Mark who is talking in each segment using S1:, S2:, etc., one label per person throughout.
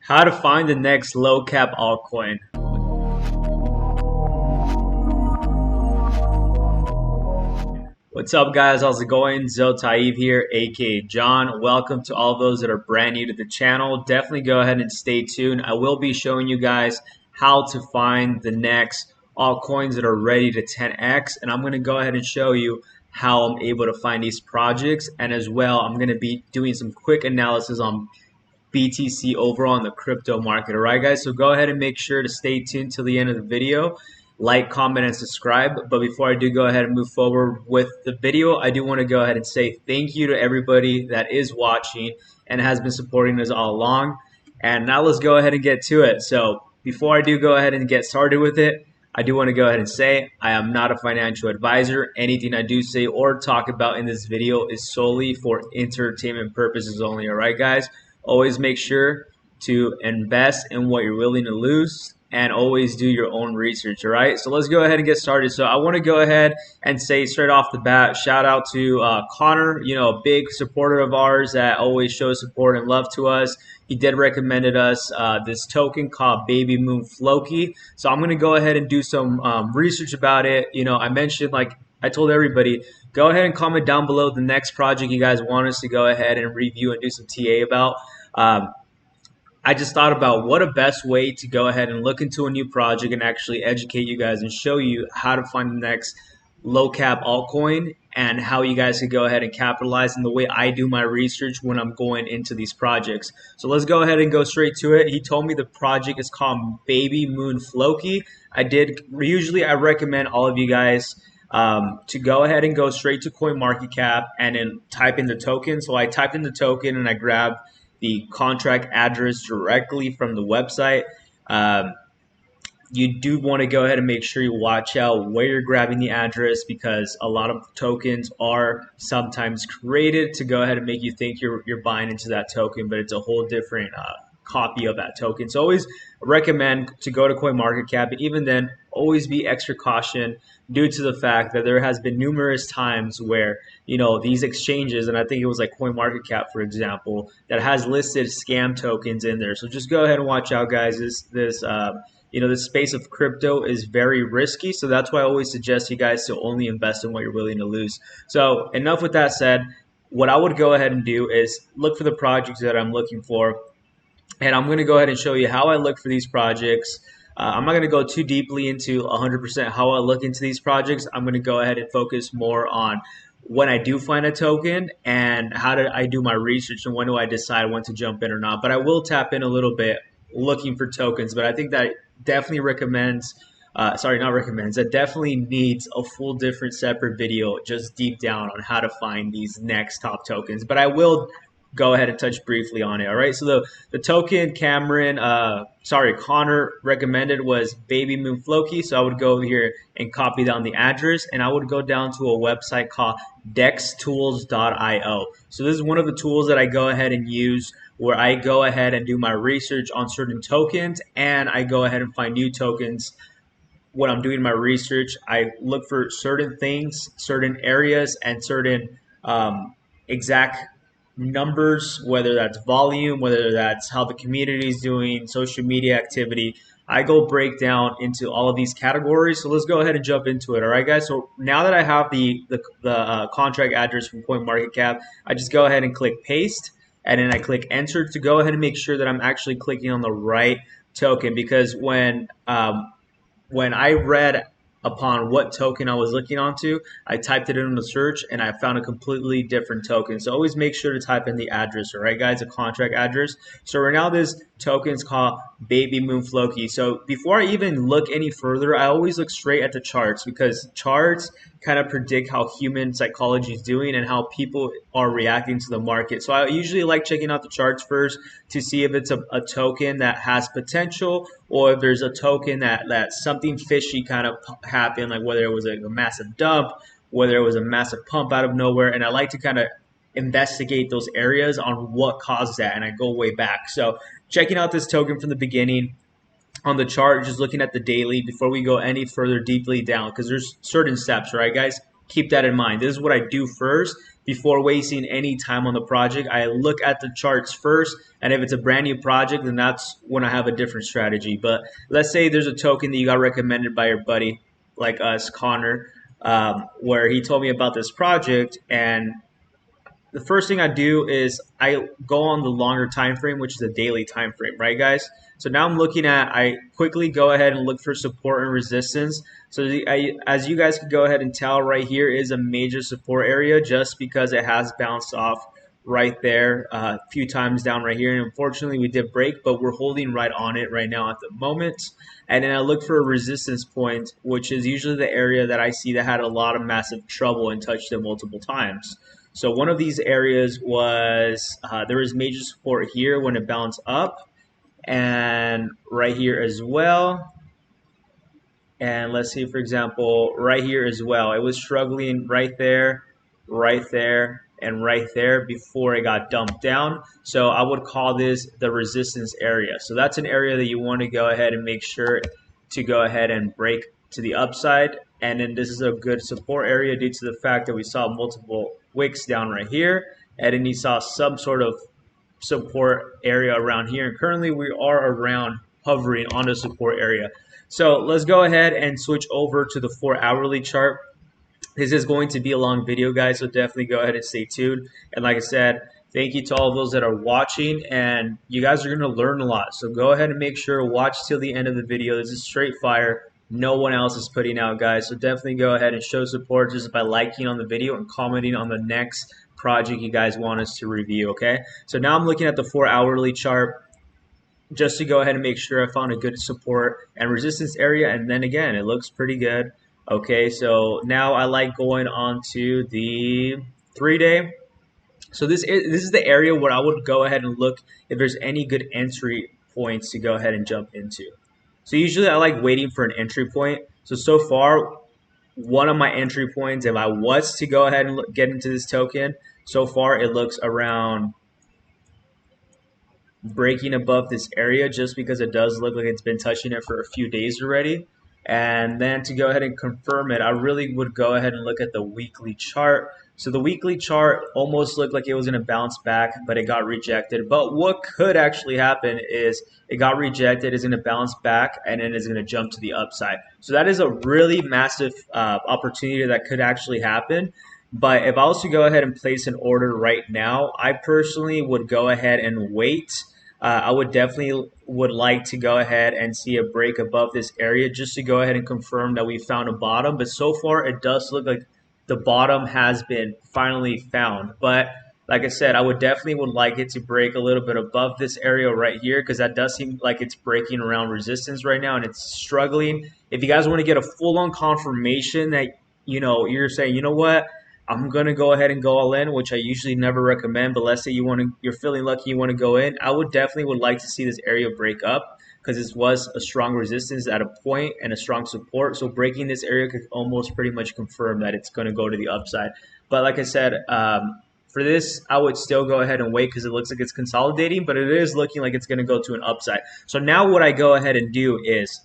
S1: How to find the next low cap altcoin. What's up, guys? How's it going? Taib here, aka John. Welcome to all those that are brand new to the channel. Definitely go ahead and stay tuned. I will be showing you guys how to find the next altcoins that are ready to 10x, and I'm going to go ahead and show you how I'm able to find these projects, and as well, I'm going to be doing some quick analysis on BTC overall in the crypto market. All right, guys, so go ahead and make sure to stay tuned till the end of the video. Like, comment, and subscribe. But before I do go ahead and move forward with the video, I do want to go ahead and say thank you to everybody that is watching and has been supporting us all along. And now let's go ahead and get to it. So before I do go ahead and get started with it, I do want to go ahead and say I am not a financial advisor. Anything I do say or talk about in this video is solely for entertainment purposes only. All right, guys? Always make sure to invest in what you're willing to lose and always do your own research. All right, so let's go ahead and get started. So I want to go ahead and say straight off the bat, shout out to Connor, a big supporter of ours that always shows support and love to us. He did recommended us this token called Baby Moon Floki. So I'm going to go ahead and do some research about it. I mentioned, like I told everybody, go ahead and comment down below the next project you guys want us to go ahead and review and do some TA about. I just thought about what a best way to go ahead and look into a new project and actually educate you guys and show you how to find the next low cap altcoin and how you guys could go ahead and capitalize in the way I do my research when I'm going into these projects. So let's go ahead and go straight to it. He told me the project is called Baby Moon Floki. Usually I recommend all of you guys to go ahead and go straight to CoinMarketCap and then type in the token. So I typed in the token and I grabbed the contract address directly from the website. You do want to go ahead and make sure you watch out where you're grabbing the address, because a lot of tokens are sometimes created to go ahead and make you think you're buying into that token, but it's a whole different copy of that token. So always recommend to go to CoinMarketCap, but even then, always be extra caution due to the fact that there has been numerous times where these exchanges, and I think it was like CoinMarketCap, for example, that has listed scam tokens in there. So just go ahead and watch out, guys. This space of crypto is very risky, so that's why I always suggest you guys to only invest in what you're willing to lose. So enough with that said, what I would go ahead and do is look for the projects that I'm looking for. And I'm going to go ahead and show you how I look for these projects. I'm not going to go too deeply into 100% how I look into these projects. I'm going to go ahead and focus more on when I do find a token and how do I do my research and when do I decide when to jump in or not. But I will tap in a little bit looking for tokens. But I think that definitely that definitely needs a full different separate video just deep down on how to find these next top tokens. But I will go ahead and touch briefly on it. All right, so the token Connor recommended was Baby Moon Floki. So I would go here and copy down the address, and I would go down to a website called dextools.io. So this is one of the tools that I go ahead and use where I go ahead and do my research on certain tokens, and I go ahead and find new tokens. When I'm doing my research, I look for certain things, certain areas, and certain exact numbers, whether that's volume, whether that's how the community is doing, social media activity. I go break down into all of these categories. So let's go ahead and jump into it. All right, guys. So now that I have the contract address from CoinMarketCap, I just go ahead and click paste, and then I click enter to go ahead and make sure that I'm actually clicking on the right token, because when I read upon what token I was looking onto, I typed it in the search and I found a completely different token. So always make sure to type in the address, all right, guys, a contract address. So right now this token is called Baby Moon Floki. So before I even look any further, I always look straight at the charts, because charts kind of predict how human psychology is doing and how people are reacting to the market. So I usually like checking out the charts first to see if it's a token that has potential, or if there's a token that something fishy kind of happened, like whether it was a massive dump, whether it was a massive pump out of nowhere. And I like to kind of investigate those areas on what caused that, and I go way back. So checking out this token from the beginning on the chart, just looking at the daily before we go any further deeply down, because there's certain steps, right, guys? keep that in mind. This is what I do first before wasting any time on the project. I look at the charts first, and if it's a brand new project, then that's when I have a different strategy. But let's say there's a token that you got recommended by your buddy like us, Connor, where he told me about this project, and the first thing I do is I go on the longer time frame, which is a daily time frame, right, guys? So now I'm looking at, I quickly go ahead and look for support and resistance. So as you guys can go ahead and tell, right here is a major support area just because it has bounced off right there a few times down right here. And unfortunately, we did break, but we're holding right on it right now at the moment. And then I look for a resistance point, which is usually the area that I see that had a lot of massive trouble and touched it multiple times. So one of these areas was, there was major support here when it bounced up, and right here as well. And let's see, for example, right here as well. It was struggling right there, and right there before it got dumped down. So I would call this the resistance area. So that's an area that you want to go ahead and make sure to go ahead and break to the upside. And then this is a good support area due to the fact that we saw multiple wicks down right here, and then you saw some sort of support area around here. And currently we are around hovering on the support area. So let's go ahead and switch over to the 4-hourly chart. This is going to be a long video, guys, so definitely go ahead and stay tuned. And like I said, thank you to all of those that are watching, and you guys are going to learn a lot. So go ahead and make sure to watch till the end of the video. This is straight fire. No one else is putting out, guys. So definitely go ahead and show support just by liking on the video and commenting on the next project you guys want us to review, okay? So now I'm looking at the 4-hourly chart just to go ahead and make sure I found a good support and resistance area. And then again, it looks pretty good. Okay, so now I like going on to the 3-day. So this is the area where I would go ahead and look if there's any good entry points to go ahead and jump into. So usually I like waiting for an entry point. So far, one of my entry points, if I was to go ahead and get into this token, so far it looks around breaking above this area just because it does look like it's been touching it for a few days already. And then to go ahead and confirm it, I really would go ahead and look at the weekly chart. So the weekly chart almost looked like it was going to bounce back, but it got rejected. But what could actually happen is it got rejected, it's going to bounce back, and then it's going to jump to the upside. So that is a really massive opportunity that could actually happen. But if I was to go ahead and place an order right now, I personally would go ahead and wait. I would definitely like to go ahead and see a break above this area just to go ahead and confirm that we found a bottom. But so far, it does look like the bottom has been finally found. But like I said, I would like it to break a little bit above this area right here, because that does seem like it's breaking around resistance right now and it's struggling. If you guys want to get a full-on confirmation that, you're saying, you know what, I'm going to go ahead and go all in, which I usually never recommend, but let's say you're feeling lucky you want to go in, I would like to see this area break up, because this was a strong resistance at a point and a strong support. So breaking this area could almost pretty much confirm that it's going to go to the upside. But like I said, for this, I would still go ahead and wait because it looks like it's consolidating, but it is looking like it's going to go to an upside. So now what I go ahead and do is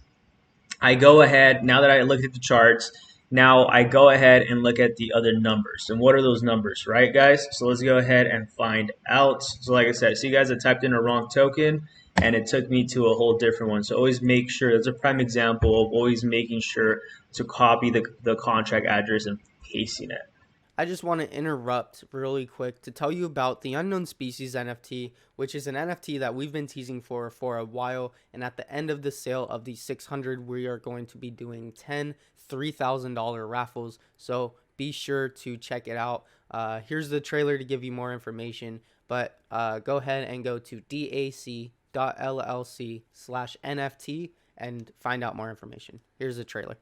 S1: I go ahead, now that I looked at the charts, now I go ahead and look at the other numbers. And what are those numbers, right, guys? So let's go ahead and find out. So like I said, see, guys, I typed in a wrong token, and it took me to a whole different one. So always make sure, that's a prime example of always making sure to copy the contract address and pasting it.
S2: I just want to interrupt really quick to tell you about the Unknown Species NFT, which is an NFT that we've been teasing for a while. And at the end of the sale of the 600, we are going to be doing 10 $3,000 raffles. So be sure to check it out. Here's the trailer to give you more information, but go ahead and go to dac.llc/NFT and find out more information. Here's the trailer.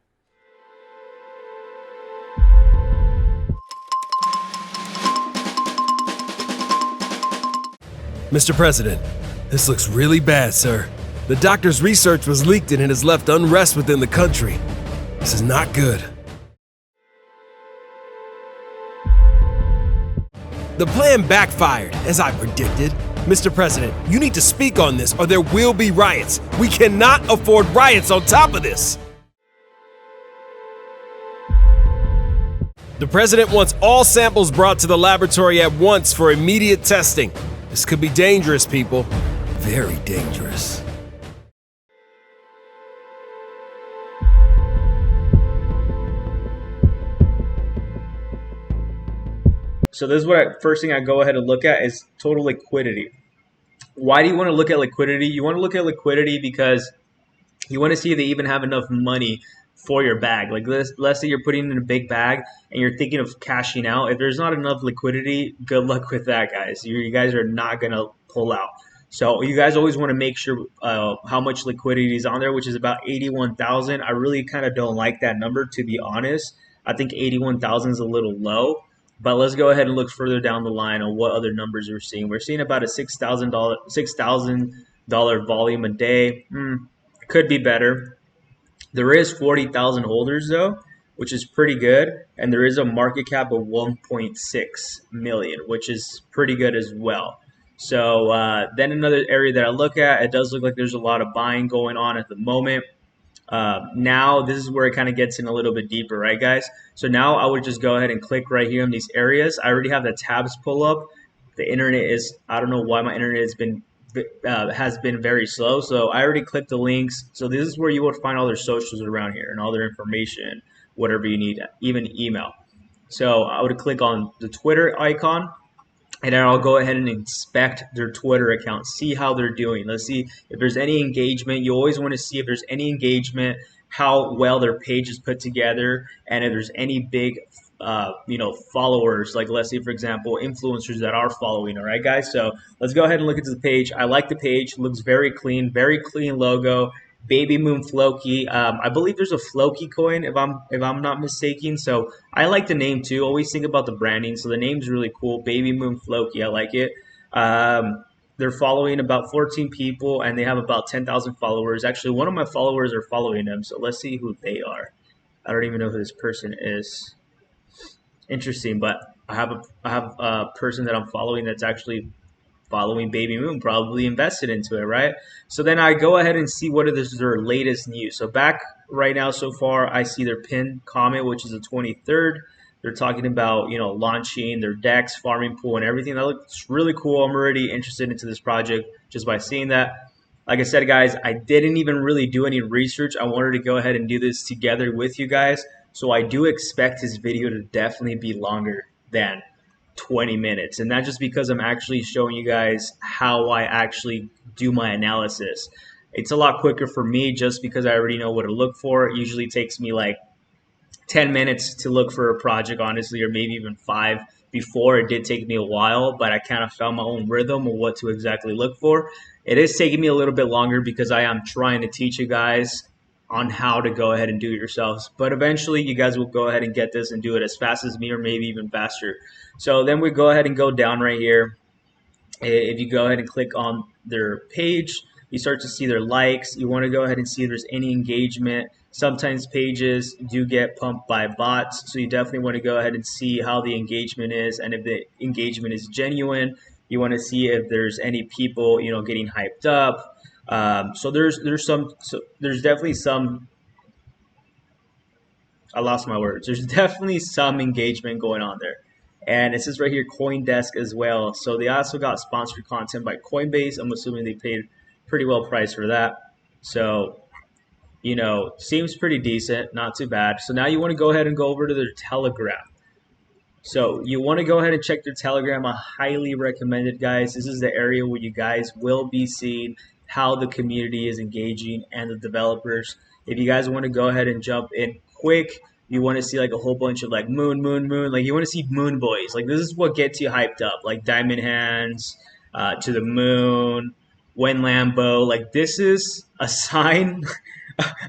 S3: Mr. President, this looks really bad, sir. The doctor's research was leaked and it has left unrest within the country. This is not good. The plan backfired, as I predicted. Mr. President, you need to speak on this or there will be riots. We cannot afford riots on top of this. The president wants all samples brought to the laboratory at once for immediate testing. This could be dangerous, people. Very dangerous.
S1: So this is what first thing I go ahead and look at is total liquidity. Why do you want to look at liquidity? You want to look at liquidity because you want to see if they even have enough money for your bag. Like let's say you're putting in a big bag and you're thinking of cashing out. If there's not enough liquidity, good luck with that, guys. You guys are not going to pull out. So you guys always want to make sure how much liquidity is on there, which is about 81,000. I really kind of don't like that number, to be honest. I think 81,000 is a little low. But let's go ahead and look further down the line on what other numbers we're seeing. We're seeing about a $6,000 volume a day. Could be better. There is 40,000 holders though, which is pretty good, and there is a market cap of 1.6 million, which is pretty good as well. So then another area that I look at, it does look like there's a lot of buying going on at the moment. Now this is where it kind of gets in a little bit deeper, right, guys? So now I would just go ahead and click right here in these areas. I already have the tabs pull up. The internet is, I don't know why my internet has been very slow. So I already clicked the links. So this is where you would find all their socials around here and all their information, whatever you need, even email. So I would click on the Twitter icon. And then I'll go ahead and inspect their Twitter account, see how they're doing. Let's see if there's any engagement. You always want to see if there's any engagement, how well their page is put together, and if there's any big, followers. Like let's say, for example, influencers that are following. All right, guys. So let's go ahead and look into the page. I like the page. It looks very clean logo. Baby Moon Floki. I believe there's a Floki coin if I'm not mistaken. So I like the name too. Always think about the branding. So the name's really cool. Baby Moon Floki. I like it. They're following about 14 people and they have about 10,000 followers. Actually, one of my followers are following them. So let's see who they are. I don't even know who this person is. Interesting, but I have a person that I'm following that's actually following Baby Moon, probably invested into it, right? So then I go ahead and see what is their latest news. So back right now, so far, I see their pinned comment, which is the 23rd. They're talking about, launching their DEX, farming pool, and everything. That looks really cool. I'm already interested into this project just by seeing that. Like I said, guys, I didn't even really do any research. I wanted to go ahead and do this together with you guys. So I do expect this video to definitely be longer than 20 minutes, and not just because I'm actually showing you guys how I actually do my analysis. It's a lot quicker for me just because I already know what to look for. It usually takes me like 10 minutes to look for a project, honestly, or maybe even 5. Before, it did take me a while, but I kind of found my own rhythm of what to exactly look for. It is taking me a little bit longer because I am trying to teach you guys on how to go ahead and do it yourselves. But eventually you guys will go ahead and get this and do it as fast as me or maybe even faster. So then we go ahead and go down right here. If you go ahead and click on their page, you start to see their likes. You want to go ahead and see if there's any engagement. Sometimes pages do get pumped by bots, so you definitely want to go ahead and see how the engagement is, and if the engagement is genuine. You want to see if there's any people, getting hyped up. So there's definitely some. I lost my words. There's definitely some engagement going on there. And it says right here CoinDesk as well. So they also got sponsored content by Coinbase. I'm assuming they paid pretty well priced for that. So, seems pretty decent, not too bad. So now you want to go ahead and go over to their Telegram. So you want to go ahead and check their Telegram. I highly recommend it, guys. This is the area where you guys will be seeing how the community is engaging and the developers. If you guys want to go ahead and jump in quick, you want to see like a whole bunch of like moon. Like you want to see moon boys. Like this is what gets you hyped up. Like Diamond Hands, To the Moon, When Lambo. Like this is a sign.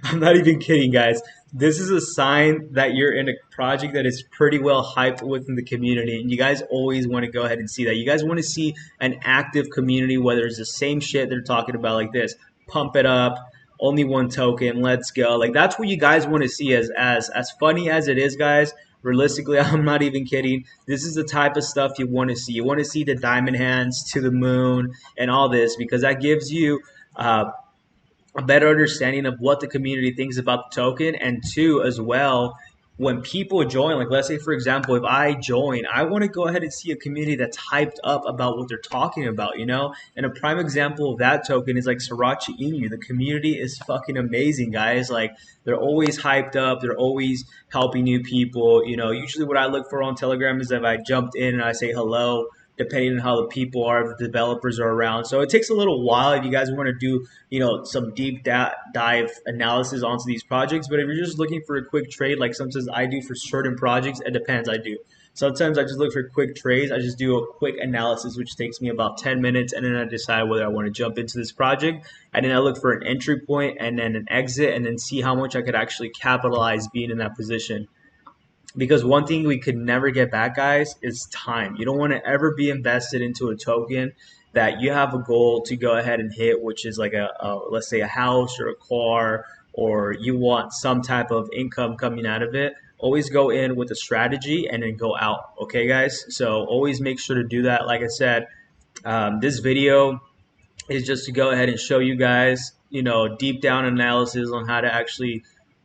S1: I'm not even kidding, guys. This is a sign that you're in a project that is pretty well hyped within the community. And you guys always want to go ahead and see that. You guys want to see an active community, whether it's the same shit they're talking about like this. Pump it up. Only one token. Let's go. Like that's what you guys want to see. As funny as it is, guys, realistically, I'm not even kidding. This is the type of stuff you want to see. You want to see the Diamond Hands, To the Moon, and all this, because that gives you a better understanding of what the community thinks about the token, and two, as well, when people join, like let's say for example, if I join, I want to go ahead and see a community that's hyped up about what they're talking about, you know? And a prime example of that token is like Sriracha Inu. The community is fucking amazing, guys. Like they're always hyped up, they're always helping new people. You know, usually what I look for on Telegram is if I jumped in and I say hello, depending on how the people are, if the developers are around. So it takes a little while if you guys want to do, you know, some deep dive analysis onto these projects. But if you're just looking for a quick trade, like sometimes I do for certain projects, it depends. I do. Sometimes I just look for quick trades. I just do a quick analysis, which takes me about 10 minutes, and then I decide whether I want to jump into this project. And then I look for an entry point and then an exit, and then see how much I could actually capitalize being in that position. Because one thing we could never get back, guys, is time. You don't want to ever be invested into a token that you have a goal to go ahead and hit, which is like let's say a house or a car, or you want some type of income coming out of it. Always go in with a strategy and then go out. Okay, guys? So always make sure to do that. Like I said, this video is just to go ahead and show you guys, you know, deep down analysis on how to actually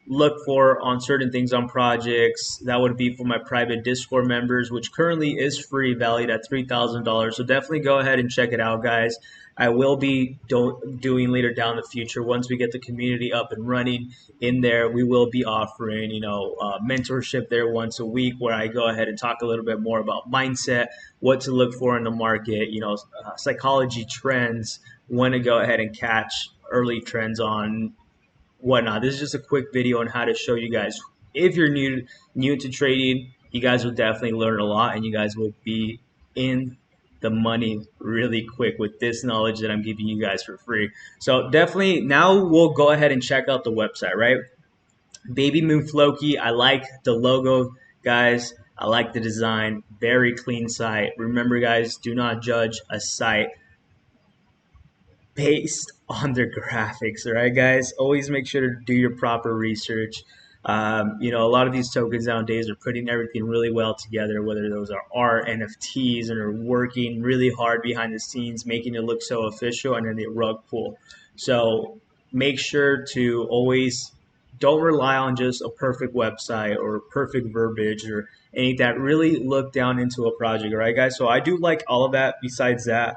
S1: look for on certain things on projects. That would be for my private Discord members, which currently is free, valued at $3,000. So definitely go ahead and check it out, guys. I will be doing later down the future, once we get the community up and running in there, we will be offering, you know, mentorship there once a week, where I go ahead and talk a little bit more about mindset, what to look for in the market, you know, psychology trends, when to go ahead and catch early trends on whatnot. This is just a quick video on how to show you guys. If you're new to trading, you guys will definitely learn a lot, and you guys will be in the money really quick with this knowledge that I'm giving you guys for free. So definitely now we'll go ahead and check out the website, right? Baby Moon Floki. I like the logo, guys. I like the design. Very clean site. Remember, guys, do not judge a site based on their graphics. All right, guys, always make sure to do your proper research. You know, a lot of these tokens nowadays are putting everything really well together, whether those are art, NFTs, and are working really hard behind the scenes, making it look so official, and then they rug pull. So make sure to always don't rely on just a perfect website or perfect verbiage or any that. Really look down into a project. All right, guys. So I do like all of that. Besides that,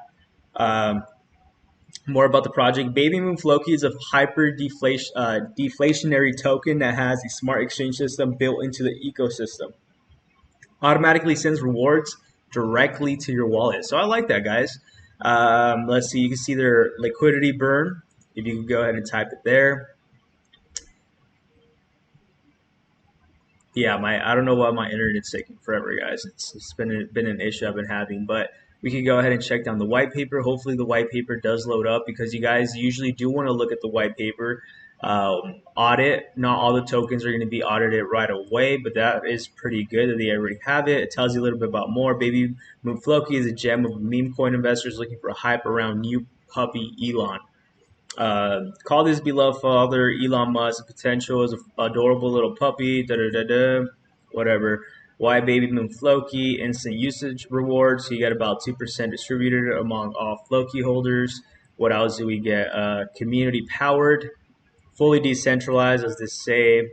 S1: more about the project. Baby Moon Floki is a deflationary token that has a smart exchange system built into the ecosystem. Automatically sends rewards directly to your wallet. So I like that, guys. Let's see. You can see their liquidity burn. If you can go ahead and type it there. Yeah, I don't know why my internet's taking forever, guys. It's been an issue I've been having, but we can go ahead and check down the white paper. Hopefully the white paper does load up, because you guys usually do want to look at the white paper. Audit. Not all the tokens are going to be audited right away, but that is pretty good that they already have it. It tells you a little bit about more. Baby Moon Floki is a gem of meme coin investors looking for hype around new puppy Elon. Call this beloved father, Elon Musk. Potential is an adorable little puppy. Da da da da. Whatever. Why Baby Moon Floki? Instant usage rewards. So you get about 2% distributed among all Floki holders. What else do we get? Community powered, fully decentralized, as they say.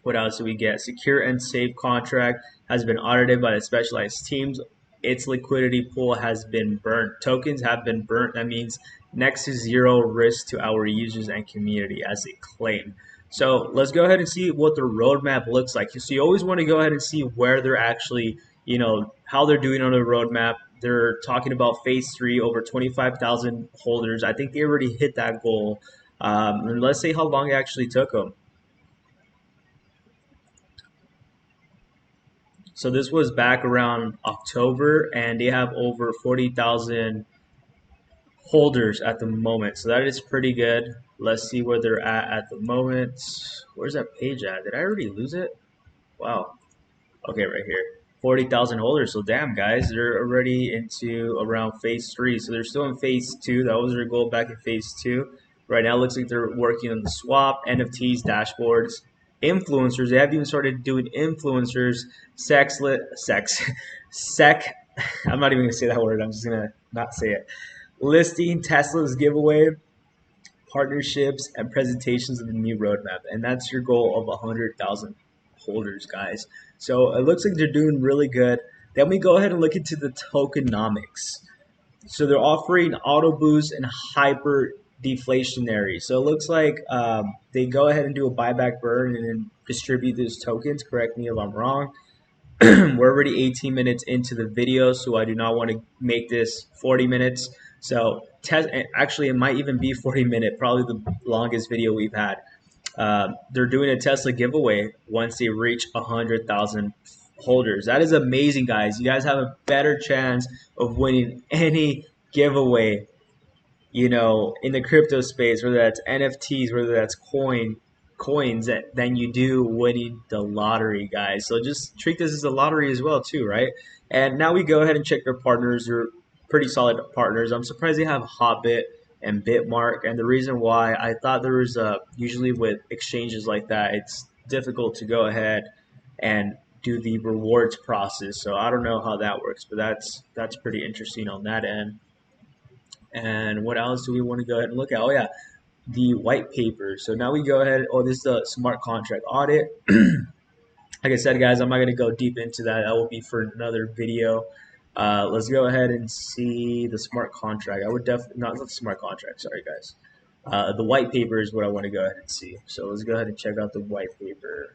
S1: What else do we get? Secure and safe contract has been audited by the specialized teams. Its liquidity pool has been burnt. Tokens have been burnt. That means next to zero risk to our users and community, as they claim. So let's go ahead and see what the roadmap looks like. So you always want to go ahead and see where they're actually, you know, how they're doing on the roadmap. They're talking about phase 3, over 25,000 holders. I think they already hit that goal. And let's see how long it actually took them. So this was back around October, and they have over 40,000 holders at the moment. So that is pretty good. Let's see where they're at the moment. Where's that page at? Did I already lose it? Wow. Okay, right here. 40,000 holders. So damn, guys, they're already into around phase 3. So they're still in phase 2. That was their goal back in phase 2. Right now, it looks like they're working on the swap, NFTs, dashboards, influencers. They haven't even started doing influencers, sec. I'm not even gonna say that word. I'm just gonna not say it. Listing, Tesla's giveaway, partnerships, and presentations of the new roadmap. And that's your goal of 100,000 holders, guys. So it looks like they're doing really good. Then we go ahead and look into the tokenomics. So they're offering auto boost and hyper deflationary. So it looks like they go ahead and do a buyback burn and then distribute those tokens. Correct me if I'm wrong. We're already 18 minutes into the video, so I do not want to make this 40 minutes. So actually, it might even be 40 minutes, probably the longest video we've had. They're doing a Tesla giveaway once they reach 100,000 holders. That is amazing, guys. You guys have a better chance of winning any giveaway, you know, in the crypto space, whether that's NFTs, whether that's coins, than you do winning the lottery, guys. So just treat this as a lottery as well, too, right? And now we go ahead and check their partners. They're pretty solid partners. I'm surprised they have Hotbit and Bitmark, and the reason why, I thought there was usually with exchanges like that, it's difficult to go ahead and do the rewards process. So I don't know how that works, but that's pretty interesting on that end. And what else do we want to go ahead and look at? Oh yeah, the white paper. So now we go ahead. Oh, this is the smart contract audit. Like I said, guys, I'm not going to go deep into that. That will be for another video. Let's go ahead and see the smart contract. I would definitely not the smart contract. Sorry, guys. The white paper is what I want to go ahead and see. So let's go ahead and check out the white paper.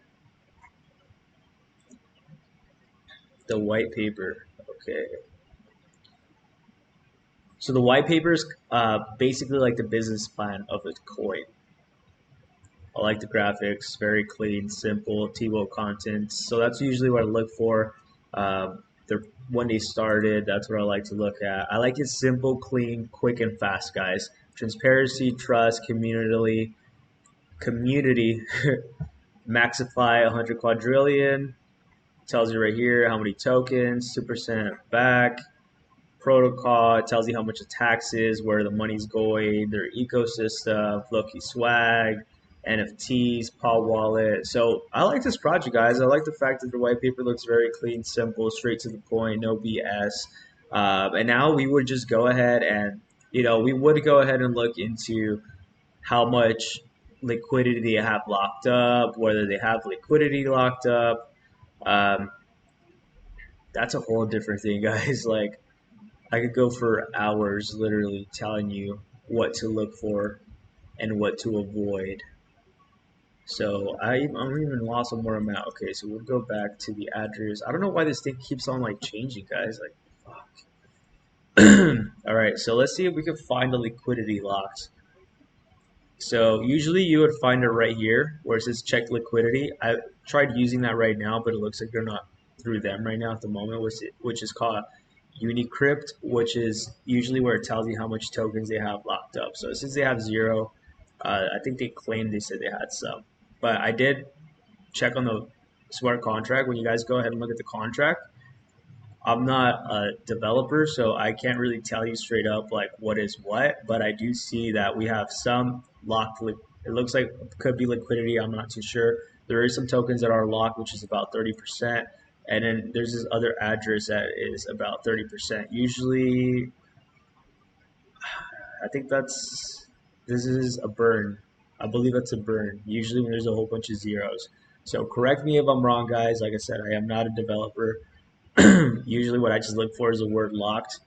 S1: The white paper. Okay. So the white paper is basically like the business plan of a coin. I like the graphics, very clean, simple, table content. So that's usually what I look for. When they started, that's what I like to look at. I like it simple, clean, quick, and fast, guys. Transparency, trust, community, maxify 100 quadrillion. Tells you right here how many tokens, 2% back. Protocol, it tells you how much the tax is, where the money's going, their ecosystem, Loki swag, NFTs, Paul Wallet. So I like this project, guys. I like the fact that the white paper looks very clean, simple, straight to the point, no BS. And now we would just go ahead and, we would go ahead and look into how much liquidity they have locked up, whether they have liquidity locked up. That's a whole different thing, guys. Like, I could go for hours literally telling you what to look for and what to avoid. So I'm even lost on where I'm at. Okay, so we'll go back to the address. I don't know why this thing keeps on like changing, guys. Like, fuck. All right, so let's see if we can find the liquidity locks. So usually you would find it right here where it says check liquidity. I tried using that right now, but it looks like they're not through them right now at the moment, which is called Unicrypt, which is usually where it tells you how much tokens they have locked up. So since they have 0, I think they claimed they said they had some. But I did check on the smart contract. When you guys go ahead and look at the contract, I'm not a developer, so I can't really tell you straight up like what is what. But I do see that we have some locked. It looks like it could be liquidity. I'm not too sure. There is some tokens that are locked, which is about 30%. And then there's this other address that is about 30%. Usually, I think this is a burn. I believe that's a burn. Usually when there's a whole bunch of zeros. So correct me if I'm wrong, guys. Like I said, I am not a developer. Usually what I just look for is the word locked.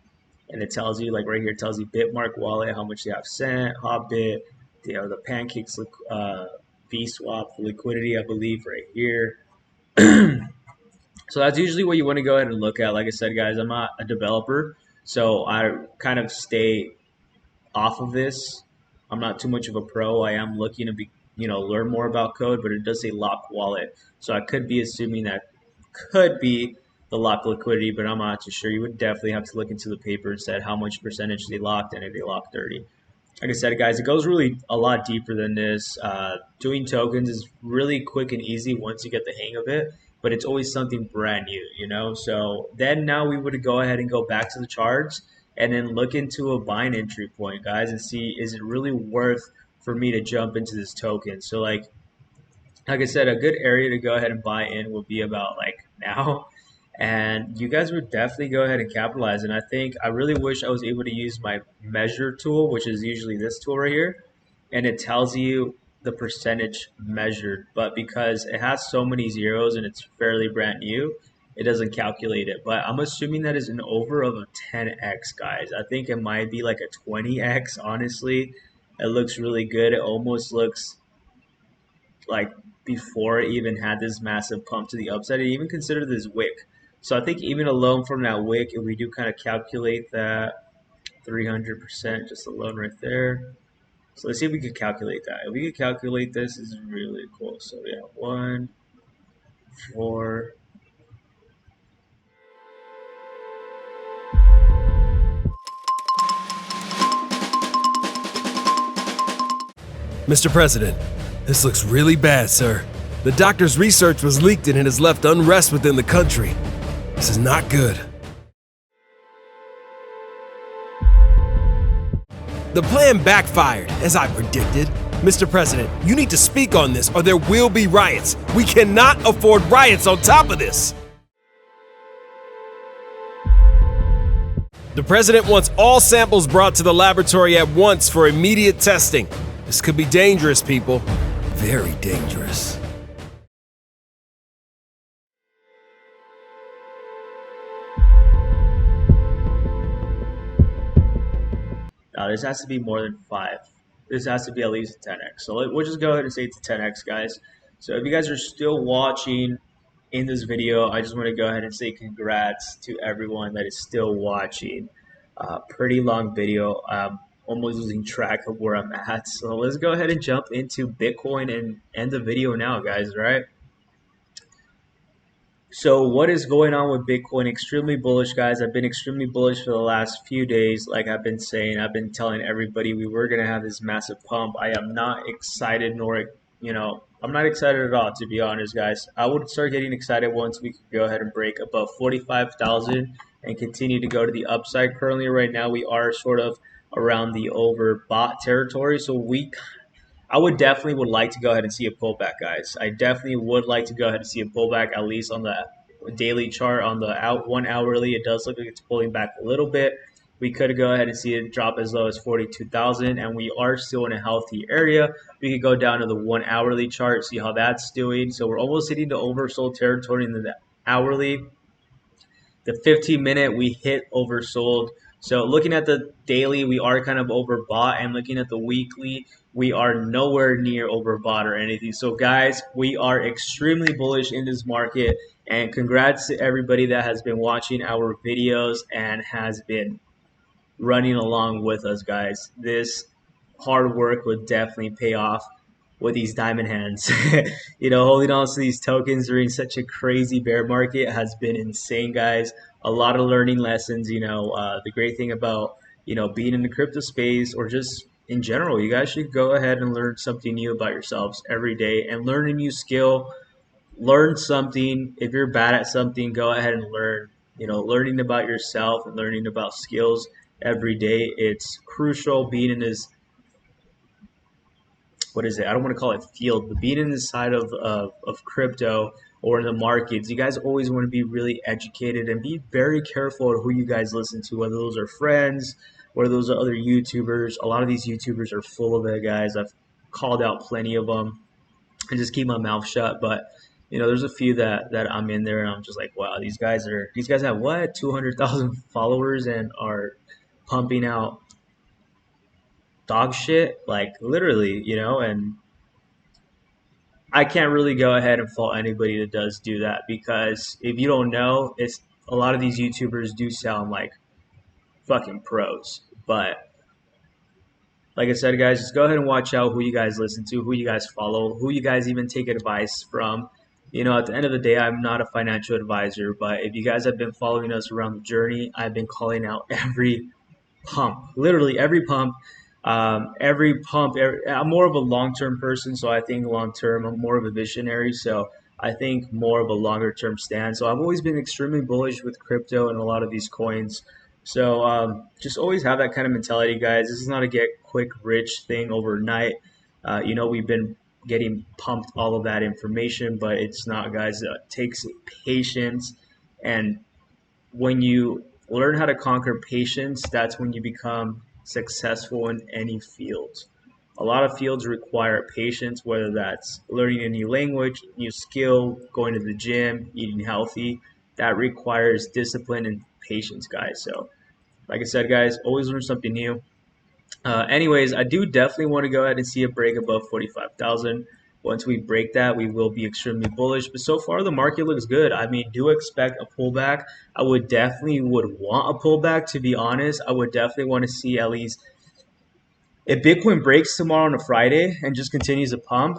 S1: And it tells you, like right here, it tells you Bitmark wallet, how much they have sent, Hotbit, the Pancakes, VSwap, liquidity, I believe, right here. So that's usually what you want to go ahead and look at. Like I said, guys, I'm not a developer, so I kind of stay off of this. I'm not too much of a pro. I am looking to learn more about code, but it does say lock wallet. So I could be assuming that could be the lock liquidity, but I'm not too sure. You would definitely have to look into the paper and said how much percentage they locked and if they locked 30. Like I said, guys, it goes really a lot deeper than this. Doing tokens is really quick and easy once you get the hang of it, but it's always something brand new, So then now we would go ahead and go back to the charts and then look into a buying entry point, guys, and see, is it really worth for me to jump into this token? So like I said, a good area to go ahead and buy in will be about like now. And you guys would definitely go ahead and capitalize. And I really wish I was able to use my measure tool, which is usually this tool right here. And it tells you the percentage measured, but because it has so many zeros and it's fairly brand new, it doesn't calculate it. But I'm assuming that is an over of a 10x, guys. I think it might be like a 20x, honestly. It looks really good. It almost looks like before it even had this massive pump to the upside. It even considered this wick. So I think even alone from that wick, if we do kind of calculate that 300% just alone right there. So let's see if we could calculate that. If we could calculate this, is really cool. So yeah, 1, 4.
S3: Mr. President, this looks really bad, sir. The doctor's research was leaked and it has left unrest within the country. This is not good. The plan backfired, as I predicted. Mr. President, you need to speak on this or there will be riots. We cannot afford riots on top of this. The president wants all samples brought to the laboratory at once for immediate testing. This could be dangerous, people. Very dangerous.
S1: Now this has to be more than 5. This has to be at least a 10x. So we'll just go ahead and say it's a 10x, guys. So if you guys are still watching in this video, I just want to go ahead and say congrats to everyone that is still watching. Pretty long video. Almost losing track of where I'm at. So let's go ahead and jump into Bitcoin and end the video now, guys, right? So what is going on with Bitcoin? Extremely bullish, guys. I've been extremely bullish for the last few days. Like I've been saying, I've been telling everybody we were going to have this massive pump. I am not excited I'm not excited at all, to be honest, guys. I would start getting excited once we could go ahead and break above 45,000 and continue to go to the upside. Currently, right now, we are sort of around the overbought territory. So I would like to go ahead and see a pullback, guys. I definitely would like to go ahead and see a pullback, at least on the daily chart. On the 1 hourly, it does look like it's pulling back a little bit. We could go ahead and see it drop as low as 42,000, and we are still in a healthy area. We could go down to the 1 hourly chart, see how that's doing. So we're almost hitting the oversold territory in the hourly. The 15-minute, we hit oversold. So looking at the daily, we are kind of overbought, and looking at the weekly, we are nowhere near overbought or anything. So guys, we are extremely bullish in this market, and congrats to everybody that has been watching our videos and has been running along with us, guys. This hard work would definitely pay off with these diamond hands. Holding on to these tokens during such a crazy bear market has been insane, guys. A lot of learning lessons. The great thing about being in the crypto space, or just in general, you guys should go ahead and learn something new about yourselves every day and learn a new skill. Learn something. If you're bad at something, go ahead and learn. Learning about yourself and learning about skills every day, it's crucial. Being in this, I don't want to call it field, but being in the side of crypto or in the markets, you guys always want to be really educated and be very careful of who you guys listen to, whether those are friends, whether those are other YouTubers. A lot of these YouTubers are full of it, guys. I've called out plenty of them and just keep my mouth shut. But there's a few that I'm in there and I'm just like, wow, these guys have what, 200,000 followers and are pumping out dog shit, like literally, and I can't really go ahead and fault anybody that does do that, because if you don't know, it's a lot of these YouTubers do sound like fucking pros. But like I said, guys, just go ahead and watch out who you guys listen to, who you guys follow, who you guys even take advice from. At the end of the day, I'm not a financial advisor, but if you guys have been following us around the journey, I've been calling out every pump, literally every pump. I'm more of a long-term person, so I think long-term. I'm more of a visionary, so I think more of a longer-term stand. So I've always been extremely bullish with crypto and a lot of these coins. So just always have that kind of mentality, guys. This is not a get-quick-rich thing overnight. We've been getting pumped all of that information, but it's not, guys. It takes patience, and when you learn how to conquer patience, that's when you become successful in any field. A lot of fields require patience, whether that's learning a new language, new skill, going to the gym, eating healthy. That requires discipline and patience, guys. So, like I said, guys, always learn something new. Anyways, I do definitely want to go ahead and see a break above 45,000. Once we break that, we will be extremely bullish. But so far, the market looks good. I mean, do expect a pullback. I would definitely want a pullback, to be honest. I would definitely want to see at least if Bitcoin breaks tomorrow on a Friday and just continues to pump.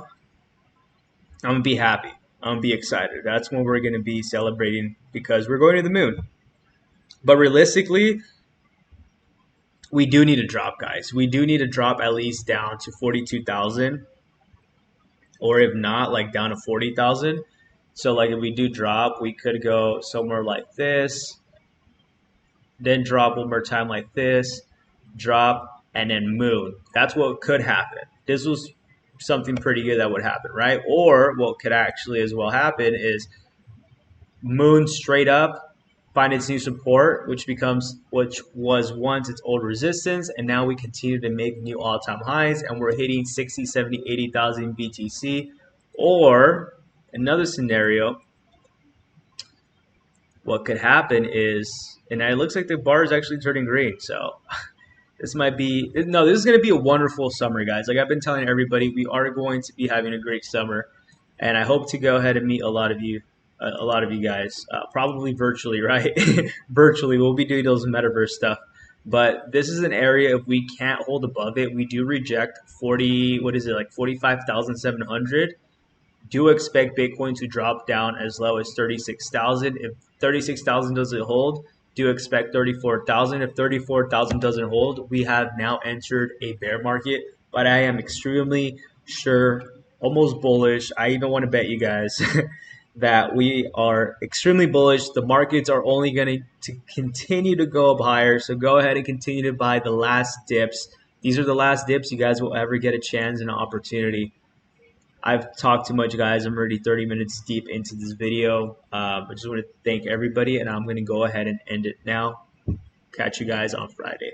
S1: I'm gonna be happy. I'm gonna be excited. That's when we're gonna be celebrating because we're going to the moon. But realistically, we do need to drop, guys. We do need to drop at least down to 42,000, or if not, like down to 40,000. So like if we do drop, we could go somewhere like this, then drop one more time like this, drop, and then moon. That's what could happen. This was something pretty good that would happen, right? Or what could actually as well happen is moon straight up, find its new support, which was once its old resistance, and now we continue to make new all-time highs, and we're hitting 60, 70, 80,000 BTC. Or another scenario, what could happen is, and it looks like the bar is actually turning green, so this might be, no, this is going to be a wonderful summer, guys. Like I've been telling everybody, we are going to be having a great summer, and I hope to go ahead and meet a lot of you guys, probably virtually, right? Virtually, we'll be doing those metaverse stuff. But this is an area, if we can't hold above it, we do reject 45,700. Do expect Bitcoin to drop down as low as 36,000. If 36,000 doesn't hold, do expect 34,000. If 34,000 doesn't hold, we have now entered a bear market. But I am extremely sure, almost bullish. I even want to bet you guys that we are extremely bullish. The markets are only going to continue to go up higher. So go ahead and continue to buy the last dips. These are the last dips you guys will ever get a chance and an opportunity. I've talked too much, guys. I'm already 30 minutes deep into this video. I just want to thank everybody, and I'm going to go ahead and end it now. Catch you guys on Friday.